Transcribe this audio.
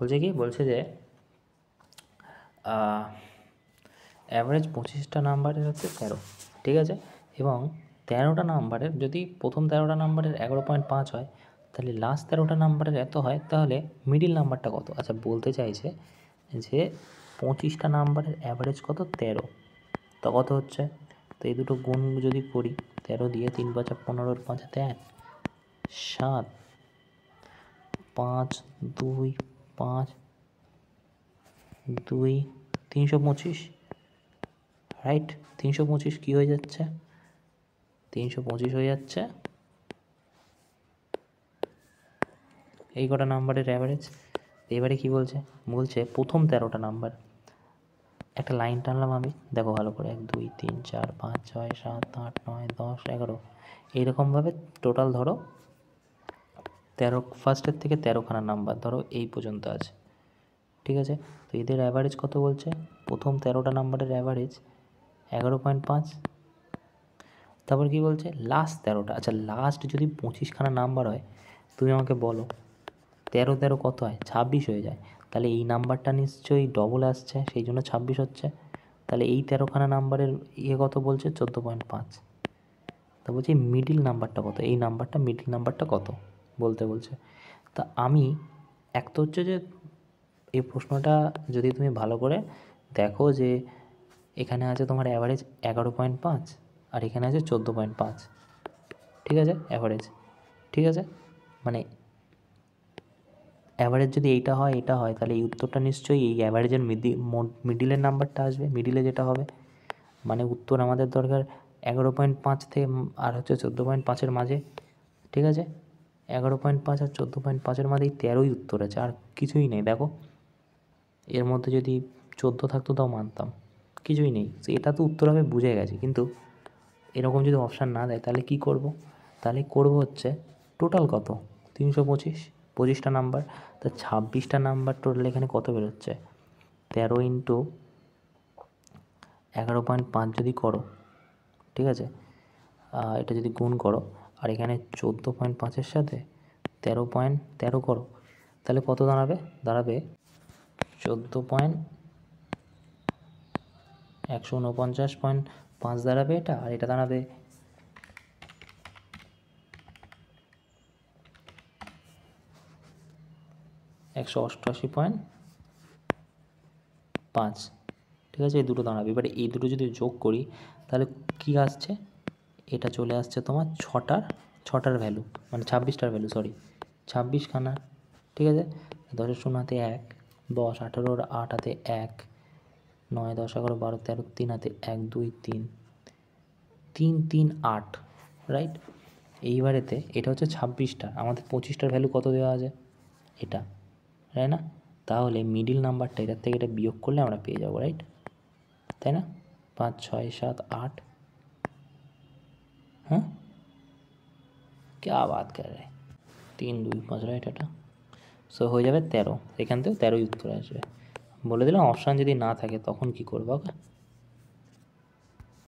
বলছে কি, বলছে যে অ্যাভারেজ 25টা নাম্বারের হচ্ছে 13, ঠিক আছে, এবং 13টা নাম্বারের যদি প্রথম 13টা নাম্বারের 11.5 হয়, তাহলে লাস্ট 13টা নাম্বারের এত হয়, তাহলে মিডিল নাম্বারটা কত? আচ্ছা, বলতে চাইছে যে 25টা নাম্বারের অ্যাভারেজ কত? 13, তা কত হচ্ছে? তো এই দুটো গুণ যদি করি, 13 দিয়ে 3 × 5 = 15, 5 হাতে 1, 7, 5, 2, 5, 2, 325, রাইট? 325 কী হয়ে যাচ্ছে? 325 হয়ে যাচ্ছে এই কটা নাম্বারের অ্যাভারেজ। এবারে কি বলছে? বলছে প্রথম 13টা নাম্বার, একটা লাইন টানলাম আমি, দেখো ভালো করে, 1, 2, 3, 4, 5, 6, 7, 8, 9, 10, 11, এইরকমভাবে টোটাল ধরো 13, ফার্স্টের থেকে 13খানা নাম্বার ধরো এই পর্যন্ত আছে, ঠিক আছে। তো এদের অ্যাভারেজ কত বলছে? প্রথম 13টা নাম্বারের অ্যাভারেজ 11.5। তারপর কি বলছে? লাস্ট 13টা। আচ্ছা, লাস্ট যদি 25খানা নাম্বার হয়, তুমি আমাকে বলো 13 13 কত হয়? 26 হয়ে যায়। তাহলে এই নাম্বারটা নিশ্চয়ই ডবল আসছে, সেই জন্য 26 হচ্ছে। তাহলে এই 13খানা নাম্বারের কত বলছে? 14.5। তা বলছি মিডিল নাম্বারটা কত? এই নাম্বারটা, মিডিল নাম্বারটা কত বলছে। তা আমি এক তো হচ্ছে যে এই প্রশ্নটা যদি তুমি ভালো করে দেখো, যে এখানে আছে তোমার অ্যাভারেজ 11.5 আর এখানে আছে 14.5, ঠিক আছে, অ্যাভারেজ, ঠিক আছে। মানে অ্যাভারেজ যদি এইটা হয়, এটা হয়, তাহলে এই উত্তরটা নিশ্চয়ই এই অ্যাভারেজের মিডিলের নাম্বারটা আসবে, মিডিলে যেটা হবে। মানে উত্তর আমাদের দরকার 11.5 থেকে আর হচ্ছে 14.5-এর মাঝে, ঠিক আছে। 11.5 আর 14.5-এর মাঝে এই 13ই উত্তর আছে, আর কিছুই নেই। দেখো এর মধ্যে যদি 14 থাকতো তাও মানতাম, কিছুই নেই। এটা তো উত্তর হবে বুঝে গেছি, কিন্তু এরকম যদি অপশান না দেয় তাহলে কি করব? তাহলে করব হচ্ছে টোটাল কত? 325, 25টা নাম্বার, তা 26টা নাম্বার টোটাল এখানে কত বেরোচ্ছে? 13 × 11.5 যদি করো, ঠিক আছে, এটা যদি গুণ করো, আর এখানে 14.5-এর সাথে 13.13 করো, তাহলে কত দাঁড়াবে? দাঁড়াবে 149.5 দাঁড়াবে এটা, আর এটা দাঁড়াবে 188.5, ঠিক আছে, এই দুটো দাঁড়াবে। এবারে এই দুটো যদি যোগ করি, তাহলে কী আসছে? এটা চলে আসছে তোমার ছটার ভ্যালু, মানে 26টার ভ্যালু, সরি, 26খানা, ঠিক আছে। 10-এর 0 হাতে 1, 10, 18-র 8 হাতে 1, 9, 10, 11, 12, 13, 3 হাতে 1, 2, 3, 3, 3, 8, রাইট। এইবারেতে এটা হচ্ছে 26টা, আমাদের 25টার ভ্যালু কত দেওয়া আছে? এটা, তাই না? তাহলে মিডিল নাম্বারটা এটার থেকে এটা বিয়োগ করলে আমরা পেয়ে যাবো, রাইট, তাই না? 5, 6, 7, 8, হ্যাঁ, क्या बात कर रहे, 3, 2, 5, রাইট এটা। সো হয়ে যাবে 13, এখান থেকেও 13ই উত্তর আসবে। বলে দিলাম অপশান যদি না থাকে তখন কী করবো। ওকে।